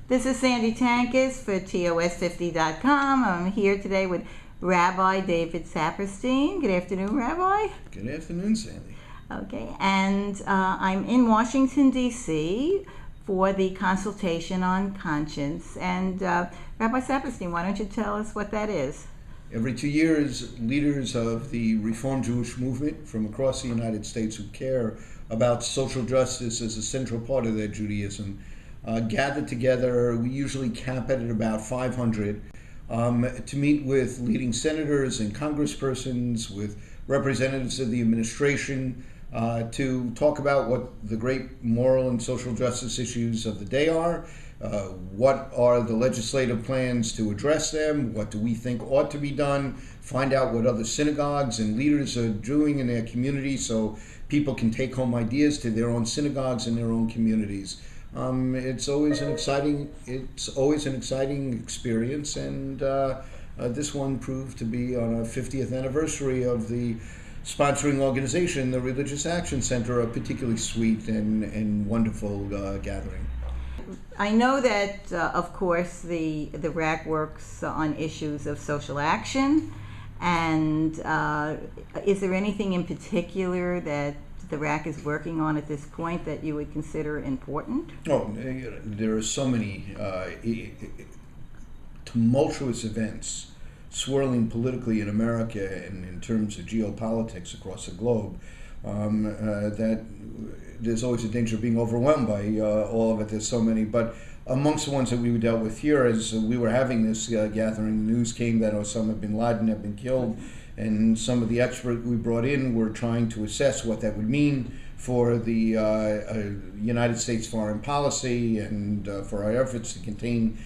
This is Sandy Tankis for TOS50.com. I'm here today with Rabbi David Saperstein. Good afternoon, Rabbi. Good afternoon, Sandy. Okay, and I'm in Washington, D.C. for the consultation on conscience. And Rabbi Saperstein, why don't you tell us what that is? Every 2 years, leaders of the Reformed Jewish movement from across the United States who care about social justice as a central part of their Judaism gather together. We usually cap it at about 500 to meet with leading senators and congresspersons, with representatives of the administration, to talk about what the great moral and social justice issues of the day are, what are the legislative plans to address them, what do we think ought to be done, find out what other synagogues and leaders are doing in their communities so people can take home ideas to their own synagogues and their own communities. It's always an exciting experience, and this one proved to be on a 50th anniversary of the sponsoring organization, the Religious Action Center, a particularly sweet and wonderful gathering. I know that, of course, the RAC works on issues of social action, and is there anything in particular that the RAC is working on at this point that you would consider important? Oh, there are so many tumultuous events swirling politically in America and in terms of geopolitics across the globe, that there's always a danger of being overwhelmed by all of it. There's so many, but amongst the ones that we dealt with here, as we were having this gathering, the news came that Osama bin Laden had been killed, and some of the experts we brought in were trying to assess what that would mean for the United States foreign policy and for our efforts to contain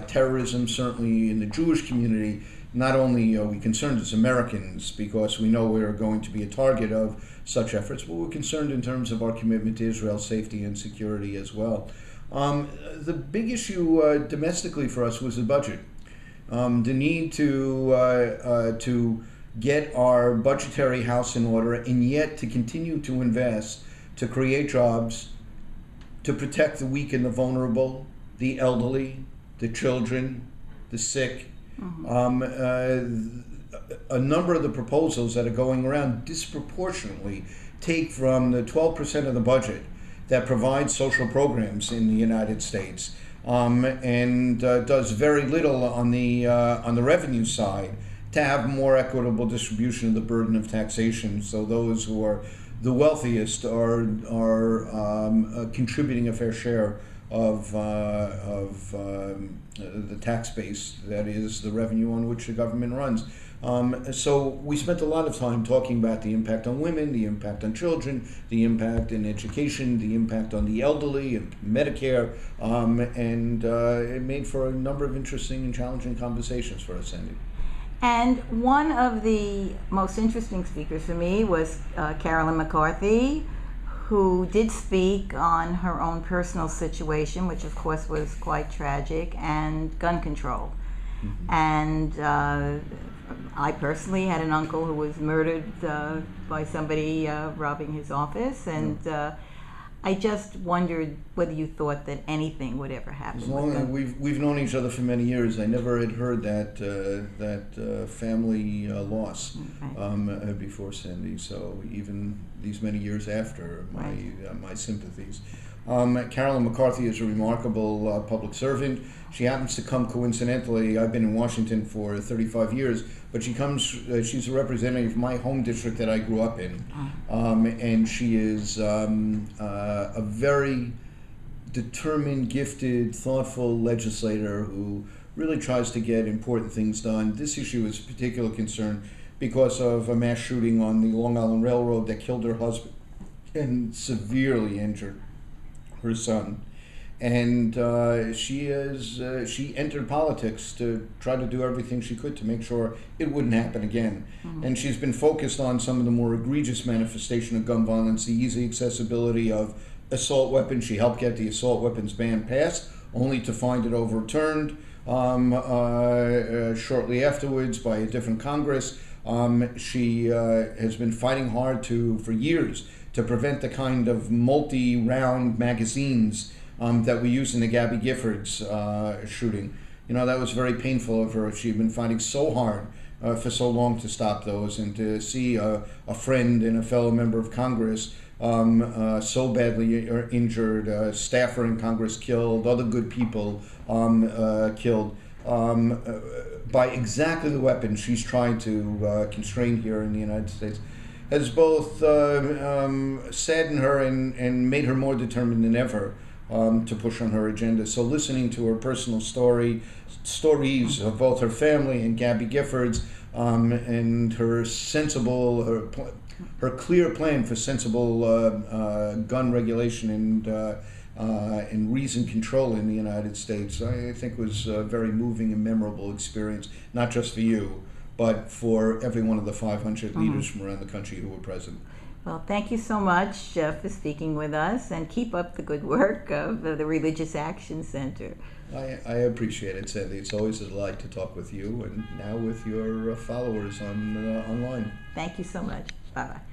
terrorism, certainly in the Jewish community. Not only are we concerned as Americans because we know we're going to be a target of such efforts, but we're concerned in terms of our commitment to Israel's safety and security as well. The big issue domestically for us was the budget. The need to get our budgetary house in order, and yet to continue to invest, to create jobs, to protect the weak and the vulnerable, the elderly, the children, the sick. A number of the proposals that are going around disproportionately take from the 12% of the budget that provides social programs in the United States, and does very little on the revenue side to have more equitable distribution of the burden of taxation. So those who are the wealthiest are contributing a fair share of the tax base, that is the revenue on which the government runs. So we spent a lot of time talking about the impact on women, the impact on children, the impact in education, the impact on the elderly and Medicare, and it made for a number of interesting and challenging conversations for us, Sandy. And one of the most interesting speakers for me was Carolyn McCarthy, who did speak on her own personal situation, which of course was quite tragic, and gun control. Mm-hmm. And I personally had an uncle who was murdered by somebody robbing his office, and I just wondered whether you thought that anything would ever happen. As long as we've known each other for many years, I never had heard that family loss before, Sandy. So even these many years after, my sympathies. Carolyn McCarthy is a remarkable public servant. She happens to come coincidentally. I've been in Washington for 35 years, but she's a representative of my home district that I grew up in. And she is a very determined, gifted, thoughtful legislator who really tries to get important things done. This issue is a particular concern because of a mass shooting on the Long Island Railroad that killed her husband and severely injured her son. And she entered politics to try to do everything she could to make sure it wouldn't happen again. Mm-hmm. And she's been focused on some of the more egregious manifestation of gun violence, the easy accessibility of assault weapons. She helped get the assault weapons ban passed, only to find it overturned shortly afterwards by a different Congress. She has been fighting hard for years to prevent the kind of multi-round magazines that we used in the Gabby Giffords shooting. You know, that was very painful of her. She had been fighting so hard for so long to stop those, and to see a friend and a fellow member of Congress so badly injured, staffer in Congress killed, other good people killed by exactly the weapon she's trying to constrain here in the United States, has both saddened her and made her more determined than ever to push on her agenda. So listening to her personal stories of both her family and Gabby Giffords, and her sensible, her clear plan for sensible gun regulation and reasoned control in the United States, I think was a very moving and memorable experience, not just for you, but for every one of the 500 leaders from around the country who were present. Well, thank you so much for speaking with us, and keep up the good work of the Religious Action Center. I appreciate it, Sandy. It's always a delight to talk with you, and now with your followers online. Thank you so much. Bye-bye.